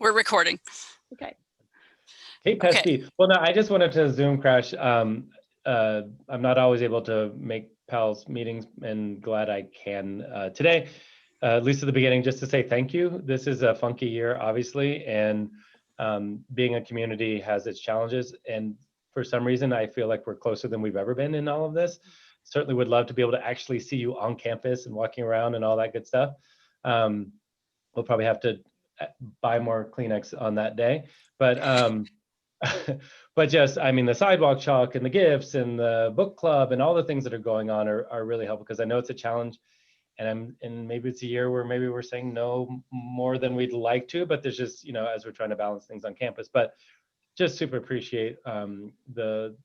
We're recording. Okay. Hey, Pesky. Well, no, I just wanted to Zoom crash. I'm not always able to make PALS meetings, and glad I can today, at least at the beginning, just to say thank you. This is a funky year, obviously, and being a community has its challenges. And for some reason, I feel like we're closer than we've ever been in all of this. Certainly would love to be able to actually see you on campus and walking around and all that good stuff. We'll probably have to buy more Kleenex on that day, but but just, I mean, the sidewalk chalk and the gifts and the book club and all the things that are going on are really helpful, because I know it's a challenge, and maybe it's a year where maybe we're saying no more than we'd like to, but there's just, you know, as we're trying to balance things on campus. But just super appreciate the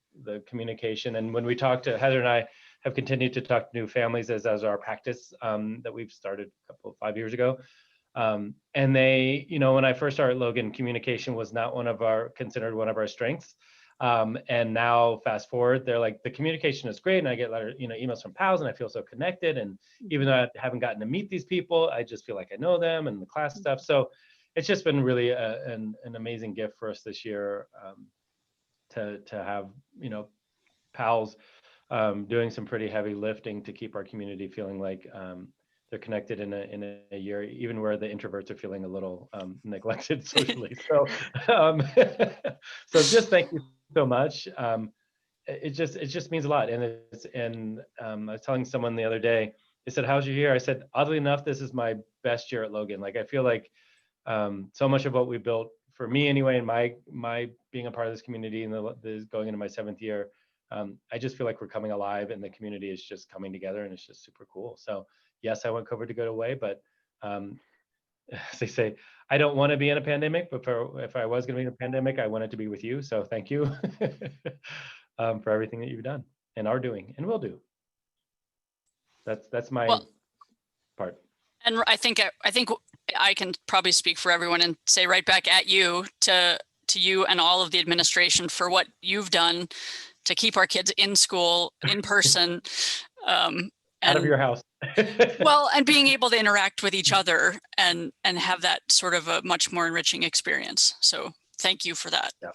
communication. And when we talk to Heather, and I have continued to talk to new families as our practice that we've started 5 years ago. And they, you know, when I first started Logan, communication was not considered one of our strengths. And now fast forward, they're like, the communication is great. And I get emails from PALS, and I feel so connected. And even though I haven't gotten to meet these people, I just feel like I know them and the class stuff. So it's just been really an amazing gift for us this year to have, you know, PALS doing some pretty heavy lifting to keep our community feeling like they're connected in a year, even where the introverts are feeling a little neglected socially. So, so just thank you so much. It just means a lot. And I was telling someone the other day, they said, "How's your year?" I said, oddly enough, this is my best year at Logan. Like, I feel like so much of what we built, for me anyway, and my being a part of this community and the going into my 7th year, I just feel like we're coming alive, and the community is just coming together, and it's just super cool. So yes, I want COVID to go away, but as they say, I don't want to be in a pandemic, but if I was going to be in a pandemic, I want it to be with you. So thank you for everything that you've done and are doing and will do. That's my part. And I think I can probably speak for everyone and say right back at you, to you and all of the administration, for what you've done to keep our kids in school, in person. Out of your house. Well, and being able to interact with each other and have that sort of a much more enriching experience. So thank you for that. Yeah.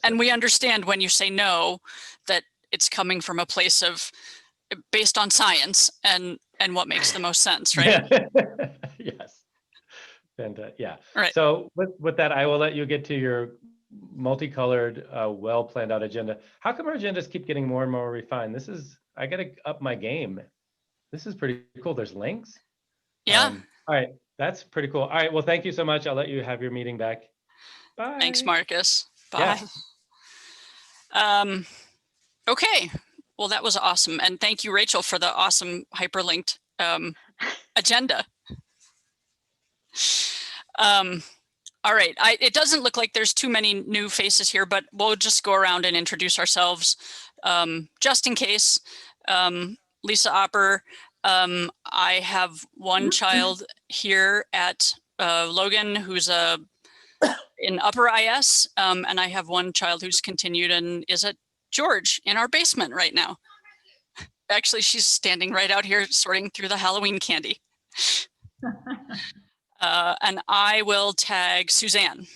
And we understand when you say no, that it's coming from a place of based on science and what makes the most sense, right? Yes. And yeah. Right. So with that, I will let you get to your multicolored, well planned out agenda. How come our agendas keep getting more and more refined? I got to up my game. This is pretty cool. There's links. Yeah. All right. That's pretty cool. All right. Well, thank you so much. I'll let you have your meeting back. Bye. Thanks, Marcus. Bye. Yeah. Okay. Well, that was awesome. And thank you, Rachel, for the awesome hyperlinked agenda. All right. It doesn't look like there's too many new faces here, but we'll just go around and introduce ourselves just in case. Lisa Opper. I have one child here at Logan who's in upper IS, and I have one child who's continued and is at George in our basement right now. Actually, she's standing right out here sorting through the Halloween candy. And I will tag Suzanne.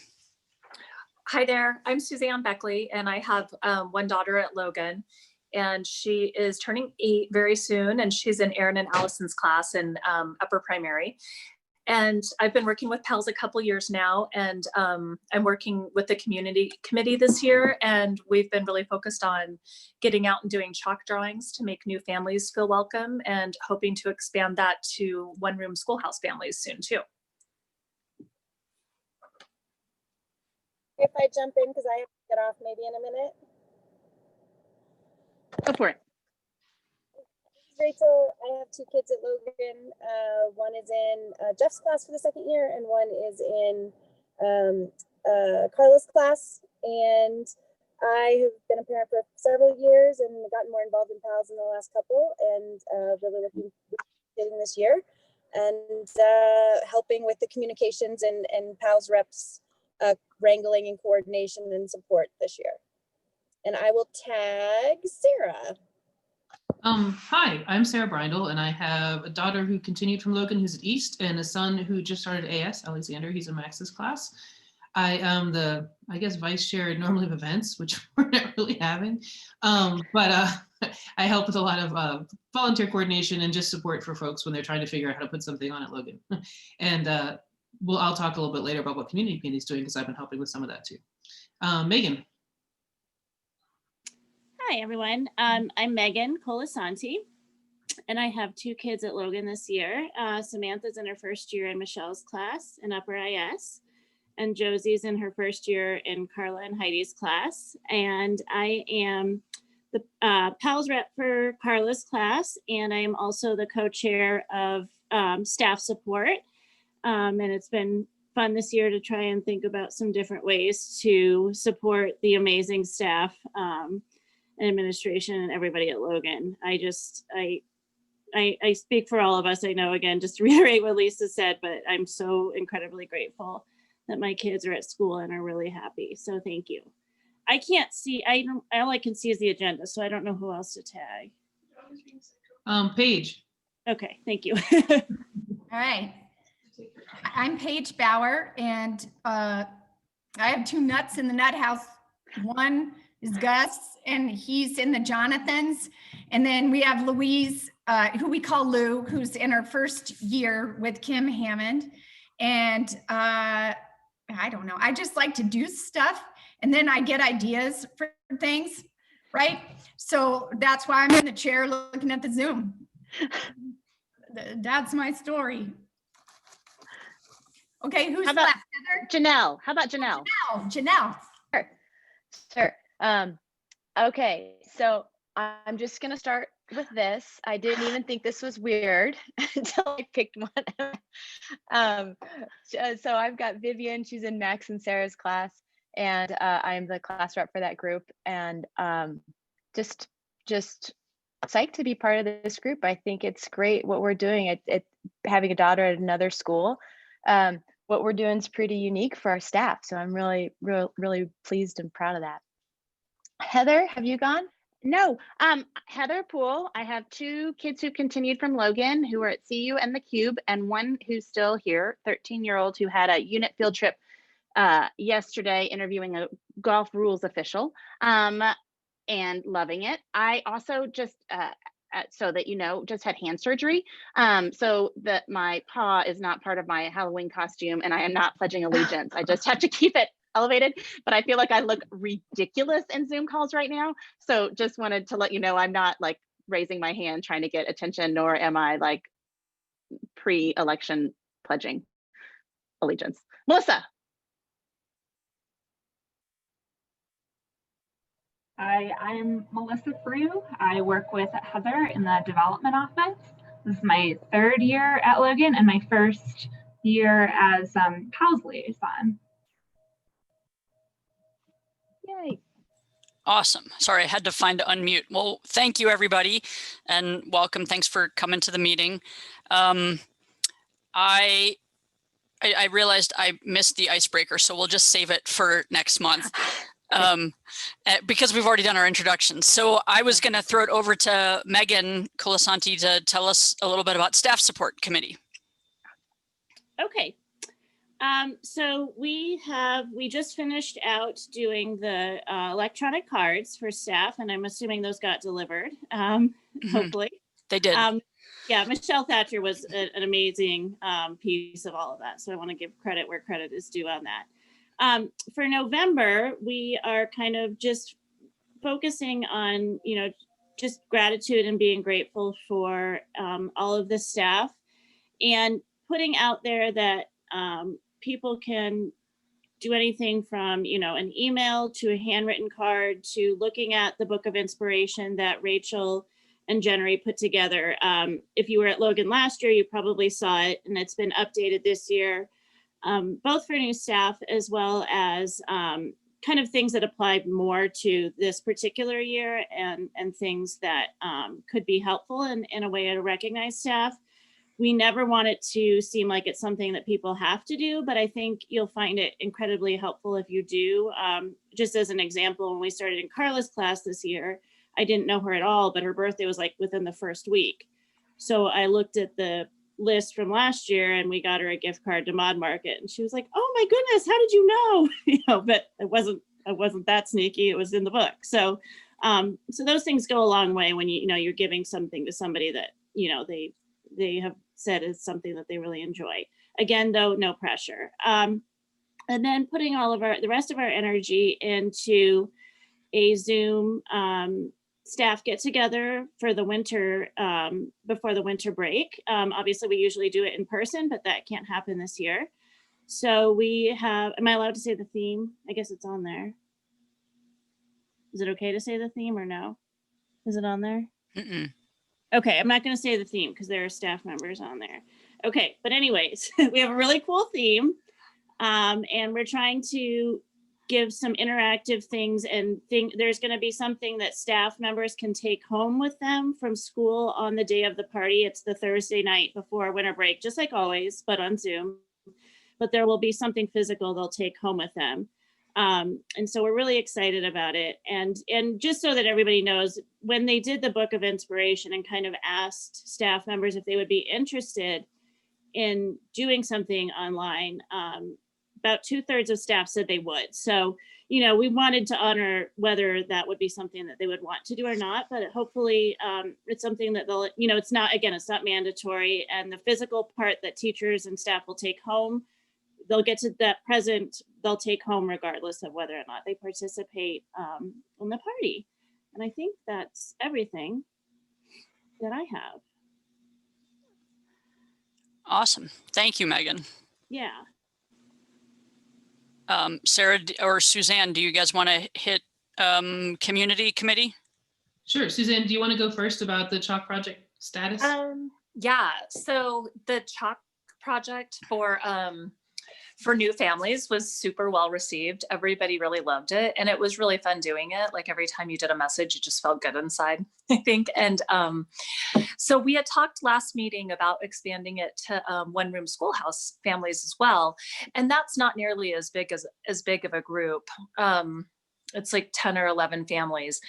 Hi there, I'm Suzanne Beckley, and I have one daughter at Logan, and she is turning 8 very soon, and she's in Erin and Allison's class in upper primary. And I've been working with PALS a couple years now, and I'm working with the community committee this year, and we've been really focused on getting out and doing chalk drawings to make new families feel welcome, and hoping to expand that to one-room schoolhouse families soon too. If I jump in, because I have to get off maybe in a minute. Go for it. Rachel, I have 2 kids at Logan. One is in Jeff's class for the 2nd year, and one is in Carla's class. And I have been a parent for several years and gotten more involved in PALS in the last couple, and really looking forward this year, and helping with the communications and PALS reps wrangling and coordination and support this year. And I will tag Sarah. Hi, I'm Sarah Brindle, and I have a daughter who continued from Logan, who's at East, and a son who just started AS, Alexander. He's in Max's class. I am the, I guess, vice chair at normative events, which we're not really having. But I help with a lot of volunteer coordination and just support for folks when they're trying to figure out how to put something on at Logan. And I'll talk a little bit later about what Community Community is doing, because I've been helping with some of that too. Megan. Hi, everyone. I'm Megan Colasanti, and I have 2 kids at Logan this year. Samantha's in her first year in Michelle's class in Upper IS, and Josie's in her first year in Carla and Heidi's class. And I am the PALS rep for Carla's class, and I am also the co-chair of staff support. And it's been fun this year to try and think about some different ways to support the amazing staff and administration and everybody at Logan. I speak for all of us. I know, again, just to reiterate what Lisa said, but I'm so incredibly grateful that my kids are at school and are really happy. So thank you. I can't see, all I can see is the agenda, so I don't know who else to tag. Paige. Okay, thank you. All right. I'm Paige Bauer, and I have 2 nuts in the nut house. One is Gus, and he's in the Jonathans. And then we have Louise, who we call Lou, who's in her first year with Kim Hammond. And I don't know, I just like to do stuff, and then I get ideas for things, right? So that's why I'm in the chair looking at the Zoom. That's my story. Okay, who's left? Heather? Janelle. How about Janelle? Janelle. Sure. Okay, so I'm just gonna start with this. I didn't even think this was weird until I picked one. So I've got Vivian, she's in Max and Sarah's class, and I'm the class rep for that group, and just psyched to be part of this group. I think it's great what we're doing. Having a daughter at another school, what we're doing is pretty unique for our staff. So I'm really pleased and proud of that. Heather, have you gone? No, Heather Poole. I have 2 kids who continued from Logan who are at CU and the Cube, and one who's still here, 13-year-old who had a unit field trip yesterday interviewing a golf rules official and loving it. I also just, so that you know, just had hand surgery, so that my paw is not part of my Halloween costume, and I am not pledging allegiance. I just have to keep it elevated, but I feel like I look ridiculous in Zoom calls right now. So just wanted to let you know I'm not like raising my hand trying to get attention, nor am I like pre-election pledging allegiance. Melissa. Hi, I'm Melissa Frew. I work with Heather in the development office. This is my 3rd year at Logan and my 1st year as PALS liaison. Yay. Awesome. Sorry, I had to find unmute. Well, thank you, everybody, and welcome. Thanks for coming to the meeting. I realized I missed the icebreaker, so we'll just save it for next month because we've already done our introductions. So I was going to throw it over to Megan Colasanti to tell us a little bit about Staff Support Committee. Okay. So we just finished out doing the electronic cards for staff, and I'm assuming those got delivered, hopefully. They did. Yeah, Michelle Thatcher was an amazing piece of all of that. So I want to give credit where credit is due on that. For November, we are kind of just focusing on, just gratitude and being grateful for all of the staff, and putting out there that people can do anything from, an email to a handwritten card to looking at the book of inspiration that Rachel and Jennery put together. If you were at Logan last year, you probably saw it, and it's been updated this year, both for new staff as well as kind of things that apply more to this particular year, and things that could be helpful in a way to recognize staff. We never want it to seem like it's something that people have to do, but I think you'll find it incredibly helpful if you do. Just as an example, when we started in Carla's class this year, I didn't know her at all, but her birthday was like within the first week. So I looked at the list from last year and we got her a gift card to Mod Market, and she was like, oh my goodness, how did you know? But I wasn't that sneaky. It was in the book. So so those things go a long way when you're giving something to somebody that they have said is something that they really enjoy. Again, though, no pressure. And then putting the rest of our energy into a Zoom staff get together for the winter, before the winter break. Obviously, we usually do it in person, but that can't happen this year. So we have, am I allowed to say the theme? I guess it's on there. Is it okay to say the theme or no? Is it on there? Mm-mm. Okay, I'm not going to say the theme because there are staff members on there. Okay, but anyways, we have a really cool theme, and we're trying to give some interactive things, and there's going to be something that staff members can take home with them from school on the day of the party. It's the Thursday night before winter break, just like always, but on Zoom. But there will be something physical they'll take home with them. And so we're really excited about it. And just so that everybody knows, when they did the Book of Inspiration and kind of asked staff members if they would be interested in doing something online, about 2/3 of staff said they would. So, we wanted to honor whether that would be something that they would want to do or not, but hopefully it's something that they'll, it's not mandatory. And the physical part that teachers and staff will take home, they'll get to that present, they'll take home regardless of whether or not they participate in the party. And I think that's everything that I have. Awesome. Thank you, Megan. Yeah. Sarah or Suzanne, do you guys want to hit community committee? Sure. Suzanne, do you want to go first about the chalk project status? Yeah, so the chalk project for new families was super well received. Everybody really loved it. And it was really fun doing it. Like every time you did a message, it just felt good inside, I think. And so we had talked last meeting about expanding it to one-room schoolhouse families as well. And that's not nearly as big of a group. It's like 10 or 11 families.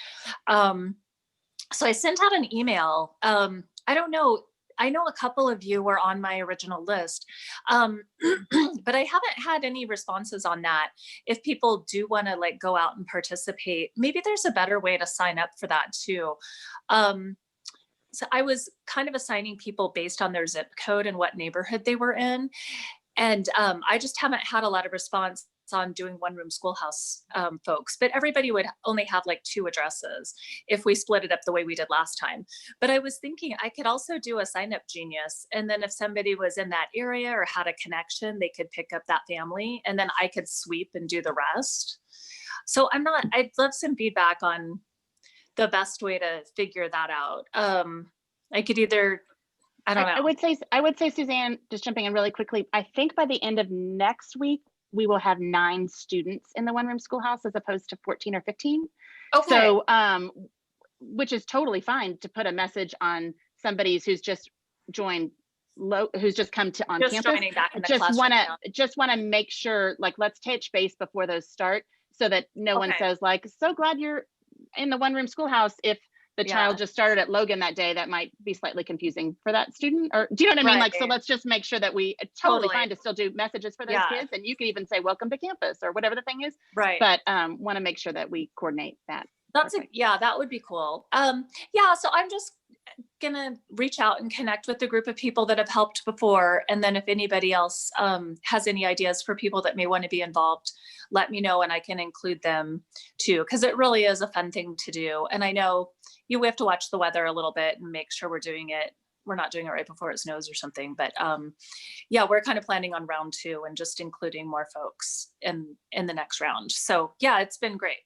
So I sent out an email. I don't know. I know a couple of you were on my original list, but I haven't had any responses on that. If people do want to go out and participate, maybe there's a better way to sign up for that too. So I was kind of assigning people based on their zip code and what neighborhood they were in. And I just haven't had a lot of response on doing one-room schoolhouse folks, but everybody would only have 2 addresses if we split it up the way we did last time. But I was thinking I could also do a sign up genius, and then if somebody was in that area or had a connection, they could pick up that family, and then I could sweep and do the rest. So I'd love some feedback on the best way to figure that out. I could either, I don't know. I would say, Suzanne, just jumping in really quickly, I think by the end of next week, we will have 9 students in the one-room schoolhouse as opposed to 14 or 15. Okay. So, which is totally fine to put a message on somebody who's just joined, who's just come to on campus. Joining back in the class just want to make sure, let's touch base before those start, so that no one says so glad you're in the one-room schoolhouse. If the child just started at Logan that day, that might be slightly confusing for that student. Or do you know what I mean? So let's just make sure that we totally fine to still do messages for those kids. And you can even say, welcome to campus or whatever the thing is. Right. But want to make sure that we coordinate that. That would be cool. So I'm just gonna reach out and connect with the group of people that have helped before. And then if anybody else has any ideas for people that may want to be involved, let me know and I can include them too, because it really is a fun thing to do. And I know we have to watch the weather a little bit and make sure we're not doing it right before it snows or something. But we're kind of planning on round 2 and just including more folks in the next round. So it's been great.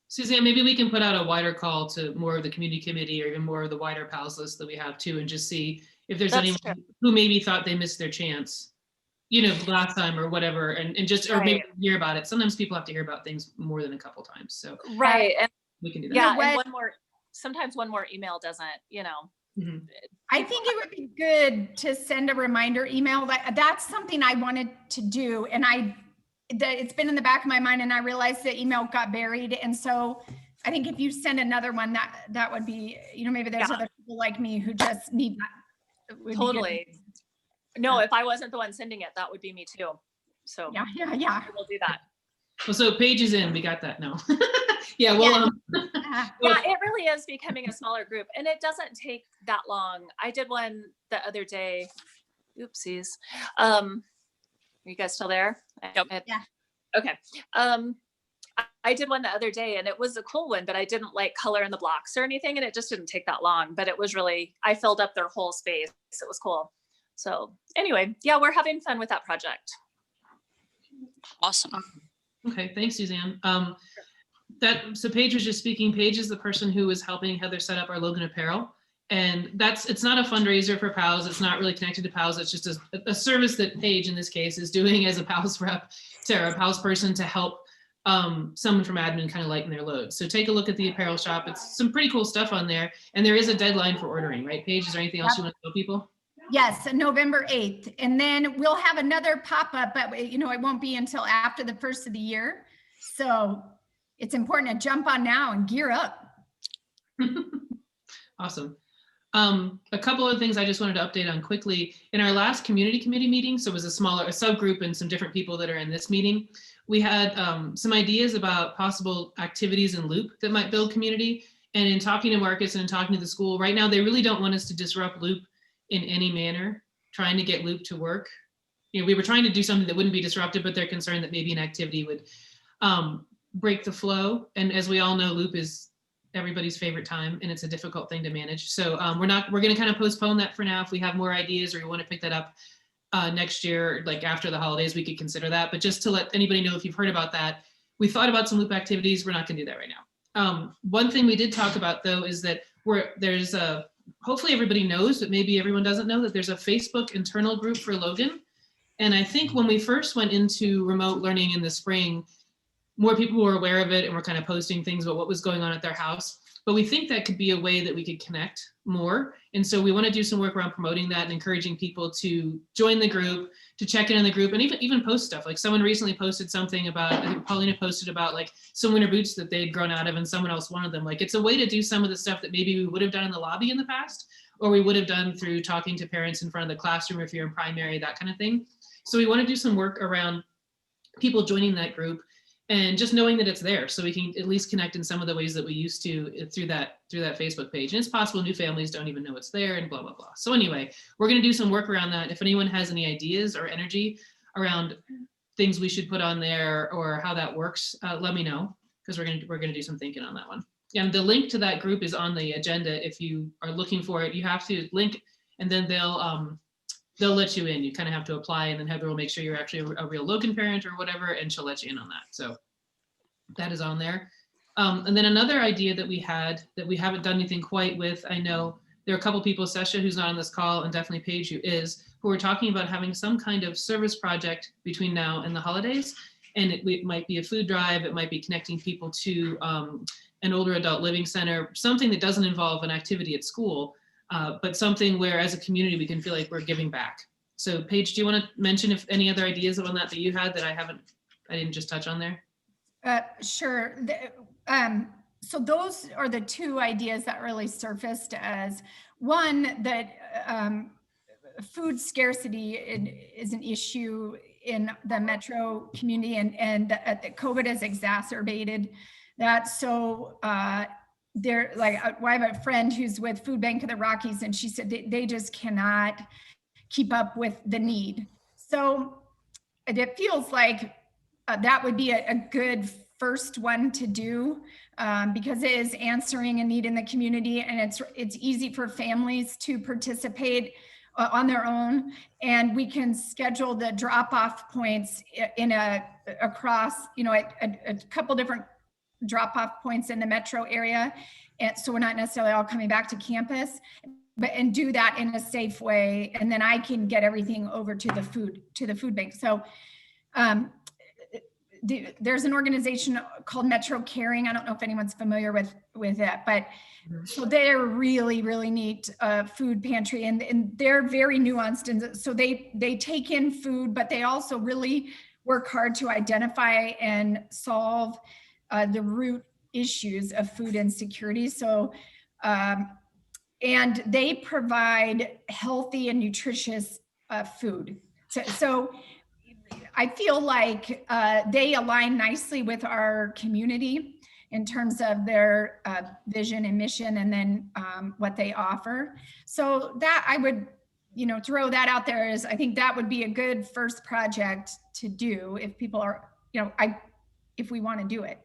Suzanne, maybe we can put out a wider call to more of the community committee or even more of the wider PALS list that we have too, and just see if there's anyone who maybe thought they missed their chance, last time or whatever, and just, or maybe hear about it. Sometimes people have to hear about things more than a couple times. So and we can do that. Yeah, and sometimes one more email doesn't, Mm-hmm. I think it would be good to send a reminder email. That's something I wanted to do, and it's been in the back of my mind, and I realized the email got buried. And so I think if you send another one, that would be, you know, maybe there's Yeah. other people like me who just need that. It would be good. Totally. No, if I wasn't the one sending it, that would be me too. So Yeah. we'll do that. Well, so Paige is in, we got that, no. Yeah, well, Uh, Yeah, it really is becoming a smaller group, and it doesn't take that long. I did one the other day. Oopsies. Are you guys still there? Yep. Yeah. Okay. I did one the other day, and it was a cool one, but I didn't like color in the blocks or anything, and it just didn't take that long. But it was really, I filled up their whole space. It was cool. So anyway, yeah, we're having fun with that project. Awesome. okay, thanks, Suzanne. So Paige was just speaking. Paige is the person who was helping Heather set up our Logan apparel. And it's not a fundraiser for PALS. It's not really connected to PALS. It's just a service that Paige, in this case, is doing as a PALS rep, to a PALS person, to help someone from admin kind of lighten their load. So take a look at the apparel shop. It's some pretty cool stuff on there. And there is a deadline for ordering, right, Paige? Is there anything else you want to tell people? Yes, November 8th. And then we'll have another pop-up, but you know, it won't be until after the first of the year. So it's important to jump on now and gear up. Awesome. A couple of things I just wanted to update on quickly. In our last community committee meeting, so it was a subgroup and some different people that are in this meeting, we had some ideas about possible activities in Loop that might build community. And in talking to Marcus and in talking to the school, right now, they really don't want us to disrupt Loop in any manner, trying to get Loop to work. You know, we were trying to do something that wouldn't be disruptive, but they're concerned that maybe an activity would break the flow. And as we all know, Loop is everybody's favorite time, and it's a difficult thing to manage. So we're going to kind of postpone that for now. If we have more ideas or you want to pick that up next year, like after the holidays, we could consider that. But just to let anybody know, if you've heard about that, we thought about some Loop activities. We're not going to do that right now. One thing we did talk about, though, is that there's a, hopefully everybody knows, but maybe everyone doesn't know, that there's a Facebook internal group for Logan. And I think when we first went into remote learning in the spring, more people were aware of it and were kind of posting things about what was going on at their house. But we think that could be a way that we could connect more. And so we want to do some work around promoting that and encouraging people to join the group, to check in on the group, and even post stuff. Like someone recently posted something about, I think Paulina posted about like some winter boots that they'd grown out of and someone else wanted them. Like it's a way to do some of the stuff that maybe we would have done in the lobby in the past, or we would have done through talking to parents in front of the classroom if you're in primary, that kind of thing. So we want to do some work around people joining that group and just knowing that it's there, so we can at least connect in some of the ways that we used to through that Facebook page. And it's possible new families don't even know it's there, and blah, blah, blah. So anyway, we're going to do some work around that. If anyone has any ideas or energy around things we should put on there or how that works, let me know, because we're going to do some thinking on that one. And the link to that group is on the agenda. If you are looking for it, you have to link, and then they'll let you in. You kind of have to apply, and then Heather will make sure you're actually a real Logan parent or whatever, and she'll let you in on that. So that is on there. And then another idea that we had that we haven't done anything quite with, I know there are a couple people, Sesha, who's not on this call, and definitely Paige, who are talking about having some kind of service project between now and the holidays. And it might be a food drive, it might be connecting people to an older adult living center, something that doesn't involve an activity at school, but something where as a community we can feel like we're giving back. So Paige, do you want to mention if any other ideas on that you had that I didn't just touch on there? Sure. So those are the two ideas that really surfaced as one, that food scarcity is an issue in the metro community, and that COVID has exacerbated that. So they're like, I have a friend who's with Food Bank of the Rockies, and she said they just cannot keep up with the need. So it feels like that would be a good first one to do, because it is answering a need in the community, and it's easy for families to participate on their own, and we can schedule the drop-off points across, a couple different drop-off points in the metro area, and so we're not necessarily all coming back to campus, and do that in a safe way, and then I can get everything over to the food bank. So there's an organization called Metro Caring. I don't know if anyone's familiar with that, but so they're really, really neat food pantry, and they're very nuanced. And so they take in food, but they also really work hard to identify and solve the root issues of food insecurity. So, and they provide healthy and nutritious food. So I feel like they align nicely with our community in terms of their vision and mission, and then what they offer. So that I would, throw that out there as I think that would be a good first project to do if people are, if we want to do it.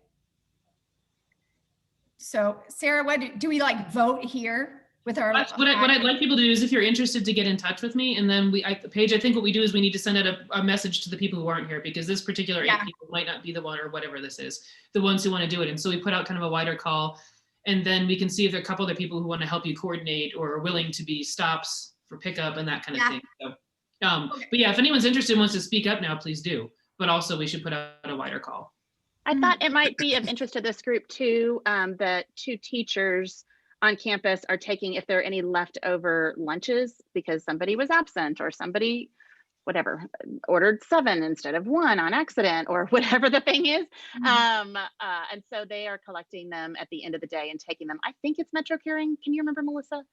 So Sarah, what do we like vote here? With our, what I'd like people to do is, if you're interested, to get in touch with me, and then Paige, I think what we do is we need to send out a message to the people who aren't here, because this particular 8 people might not be the one, or whatever this is, the ones who want to do it. And so we put out kind of a wider call, and then we can see if there are a couple other people who want to help you coordinate or are willing to be stops for pickup and that kind of thing. So, but yeah, if anyone's interested and wants to speak up now, please do. But also we should put out a wider call. I thought it might be of interest to this group too, that 2 teachers on campus are taking, if there are any leftover lunches, because somebody was absent or somebody, whatever, ordered 7 instead of 1 on accident, or whatever the thing is. And so they are collecting them at the end of the day and taking them. I think it's Metro Caring. Can you remember, Melissa?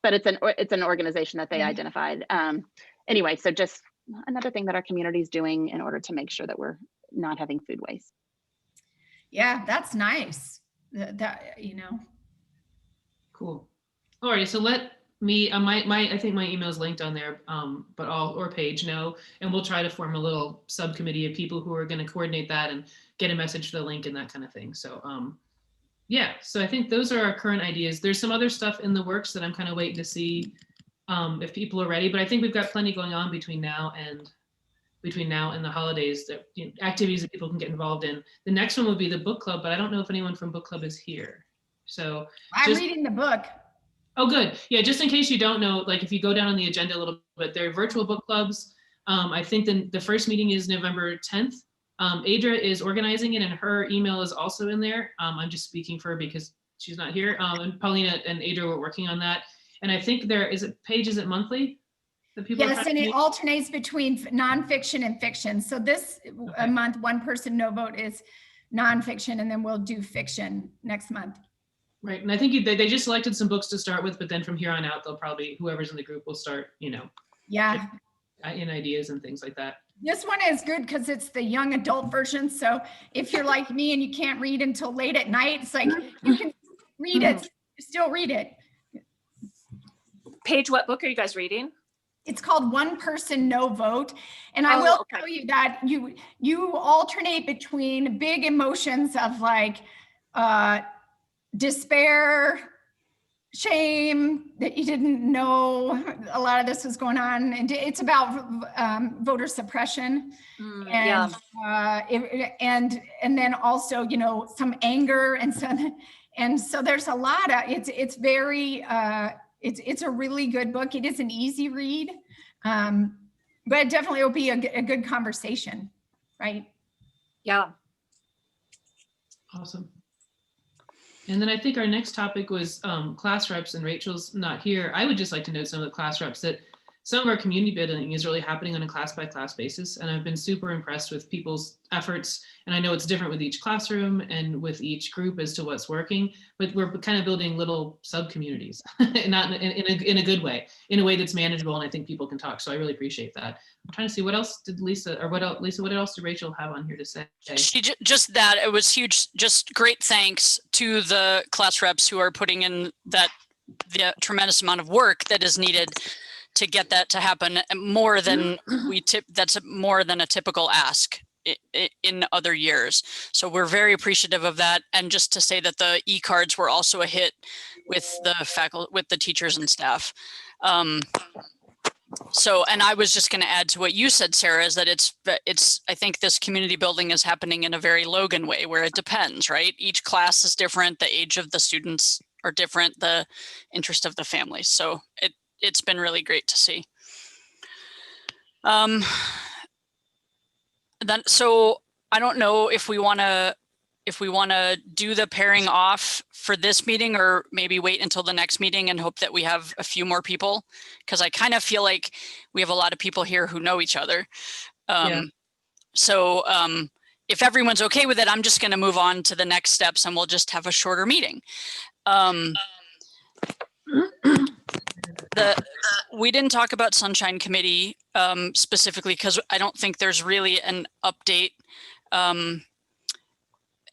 But it's an organization that they identified. Anyway, so just another thing that our community is doing in order to make sure that we're not having food waste. Yeah, that's nice. Cool. All right, so let me, I think my email is linked on there, but or Paige know, and we'll try to form a little subcommittee of people who are going to coordinate that and get a message for the link and that kind of thing. So yeah, so I think those are our current ideas. There's some other stuff in the works that I'm kind of waiting to see if people are ready, but I think we've got plenty going on between now and the holidays, that activities that people can get involved in. The next one would be the book club, but I don't know if anyone from book club is here. So I'm reading the book. Oh, good. Yeah, just in case you don't know, like if you go down on the agenda a little bit, there are virtual book clubs. I think the first meeting is November 10th. Adra is organizing it, and her email is also in there. I'm just speaking for her because she's not here. And Paulina and Adra were working on that. And I think Paige, is it monthly? Yes, and it alternates between nonfiction and fiction. So this month, one person, no vote is nonfiction, and then we'll do fiction next month. Right, and I think they just selected some books to start with, but then from here on out, they'll probably, whoever's in the group will start, in ideas and things like that. This one is good because it's the young adult version. So if you're like me and you can't read until late at night, it's like you can read it, still read it. Paige, what book are you guys reading? It's called One Person, No Vote. And I will tell you that you alternate between big emotions of like despair, shame that you didn't know a lot of this was going on. And it's about voter suppression. And then also, some anger and so there's a lot of, it's very, it's a really good book. It is an easy read, but it definitely will be a good conversation, right? Yeah. Awesome. And then I think our next topic was class reps, and Rachel's not here. I would just like to note some of the class reps that some of our community building is really happening on a class by class basis. And I've been super impressed with people's efforts. And I know it's different with each classroom and with each group as to what's working, but we're kind of building little sub communities, not in a good way, in a way that's manageable. And I think people can talk. So I really appreciate that. I'm trying to see what else did Lisa, what else did Rachel have on here to say? She just that it was huge. Just great thanks to the class reps who are putting in the tremendous amount of work that is needed to get that to happen, more than that's more than a typical ask in other years. So we're very appreciative of that. And just to say that the e-cards were also a hit with the faculty, with the teachers and staff. So, and I was just going to add to what you said, Sarah, is that I think this community building is happening in a very Logan way, where it depends, right? Each class is different. The age of the students are different, the interest of the families. So it's been really great to see. So I don't know if we want to do the pairing off for this meeting, or maybe wait until the next meeting and hope that we have a few more people, because I kind of feel like we have a lot of people here who know each other. So if everyone's okay with it, I'm just going to move on to the next steps and we'll just have a shorter meeting. We didn't talk about Sunshine Committee specifically because I don't think there's really an update, and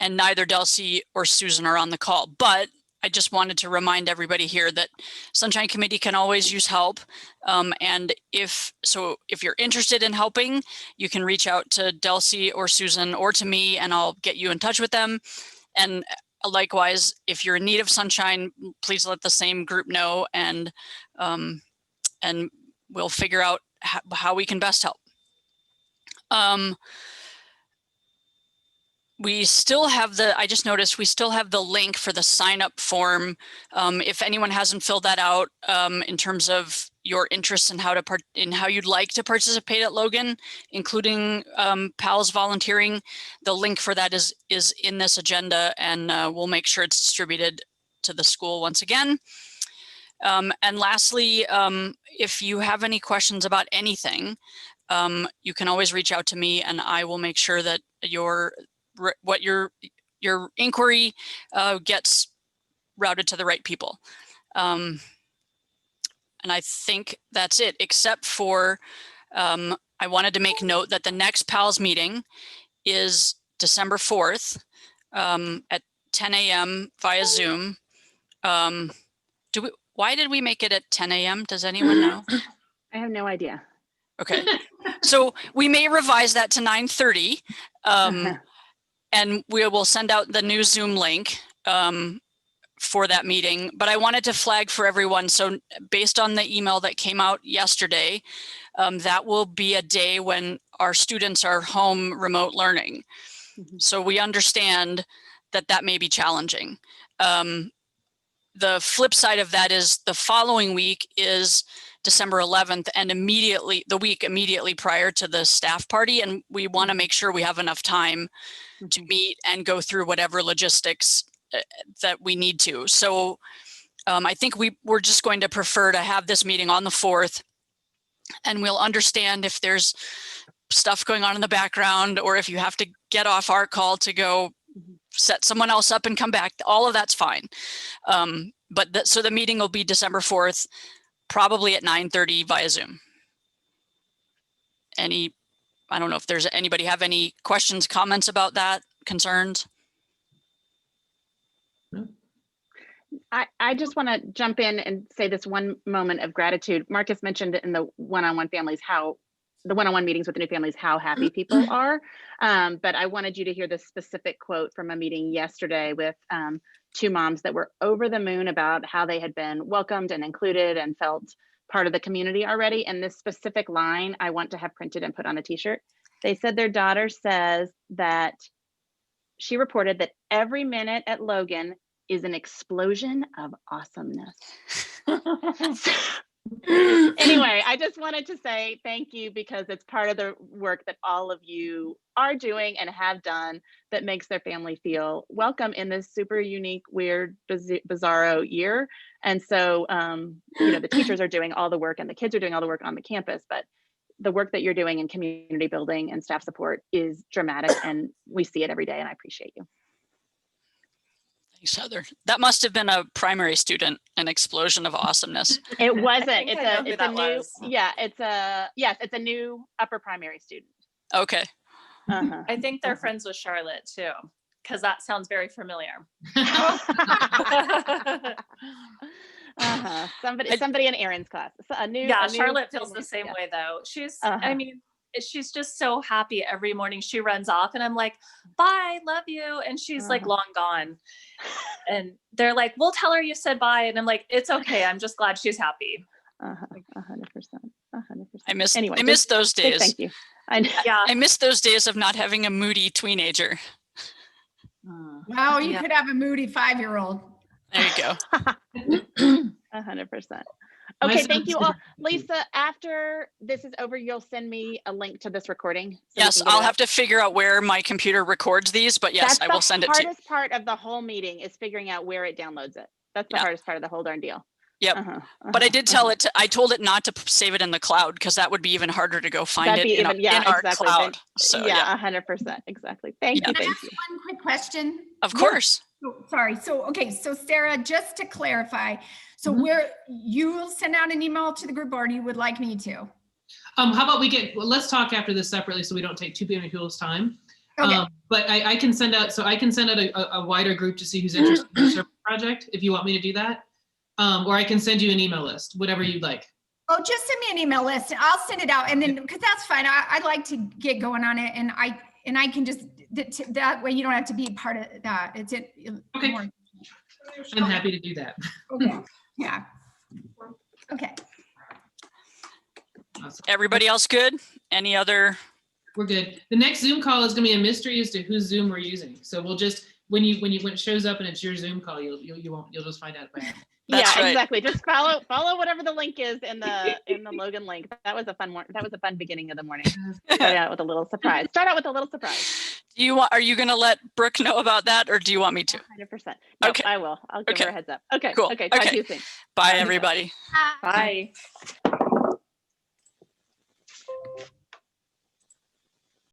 neither Delcy or Susan are on the call, but I just wanted to remind everybody here that Sunshine Committee can always use help. And if you're interested in helping, you can reach out to Delcy or Susan or to me and I'll get you in touch with them. And likewise, if you're in need of Sunshine, please let the same group know and we'll figure out how we can best help. We still have I just noticed we still have the link for the sign up form. If anyone hasn't filled that out in terms of your interest in how you'd like to participate at Logan, including PALS volunteering, the link for that is in this agenda, and we'll make sure it's distributed to the school once again. And lastly, if you have any questions about anything, you can always reach out to me and I will make sure that your inquiry gets routed to the right people. And I think that's it, except for I wanted to make note that the next PALS meeting is December 4th at 10 a.m. via Zoom. Why did we make it at 10 a.m.? Does anyone know? I have no idea. Okay, so we may revise that to 9:30. And we will send out the new Zoom link for that meeting. But I wanted to flag for everyone. So based on the email that came out yesterday, that will be a day when our students are home remote learning. So we understand that may be challenging. The flip side of that is the following week is December 11th and the week immediately prior to the staff party. And we want to make sure we have enough time to meet and go through whatever logistics that we need to. So I think we're just going to prefer to have this meeting on the 4th, and we'll understand if there's stuff going on in the background or if you have to get off our call to go set someone else up and come back. All of that's fine. So the meeting will be December 4th, probably at 9:30 via Zoom. I don't know if there's anybody have any questions, comments about that, concerns? I just want to jump in and say this one moment of gratitude. Marcus mentioned in the one-on-one meetings with the new families, how happy people are. But I wanted you to hear this specific quote from a meeting yesterday with two moms that were over the moon about how they had been welcomed and included and felt part of the community already. And this specific line I want to have printed and put on a t-shirt. They said their daughter says that she reported that every minute at Logan is an explosion of awesomeness. Anyway, I just wanted to say thank you because it's part of the work that all of you are doing and have done that makes their family feel welcome in this super unique, weird, bizarro year. And so, the teachers are doing all the work and the kids are doing all the work on the campus, but the work that you're doing in community building and staff support is dramatic and we see it every day and I appreciate you. Thanks, Heather. That must have been a primary student, an explosion of awesomeness. It wasn't. It's a new upper primary student. Okay. I think they're friends with Charlotte too, because that sounds very familiar. Somebody in Aaron's class. Charlotte feels the same way though. She's just so happy every morning. She runs off and I'm like, bye, love you. And she's like long gone. And they're like, we'll tell her you said bye. And I'm like, it's okay. I'm just glad she's happy. 100%. I miss those days. Thank you. I miss those days of not having a moody teenager. Wow, you could have a moody 5-year-old. There you go. 100%. Okay, thank you all. Lisa, after this is over, you'll send me a link to this recording. Yes, I'll have to figure out where my computer records these, but yes, I will send it to you. The hardest part of the whole meeting is figuring out where it downloads it. That's the hardest part of the whole darn deal. Yep. But I did tell it I told it not to save it in the cloud because that would be even harder to go find That'd it be in, even, yeah, our exactly. cloud. So yeah, 100%. Exactly. Thank you. Can I Thank ask you. one quick question? Of course. Oh, sorry. So, okay. So Sarah, just to clarify, so you will send out an email to the group, or you would like me to? How about let's talk after this separately so we don't take too many people's time. Okay. But I can send out a wider group to see who's interested in the service project if you want me to do that. Or I can send you an email list, whatever you'd like. Oh, just send me an email list. I'll send it out, and then because that's fine. I'd like to get going on it, and I can just that way you don't have to be part of that. It's it. Okay. More. I'm happy to do that. Okay. Yeah. Okay. Awesome. Everybody else good? Any other? We're good. The next Zoom call is going to be a mystery as to whose Zoom we're using. So we'll just when it shows up and it's your Zoom call, you'll just find out by it. That's yeah, right. exactly. Just follow whatever the link is in the Logan link. That was a fun one. That was a fun beginning of the morning. Start out with a little surprise. Are you going to let Brooke know about that, or do you want me to? 100%. No, Okay. I will. I'll give her a heads up. Okay. Cool. Okay. Talk to you soon. Bye, everybody. Bye.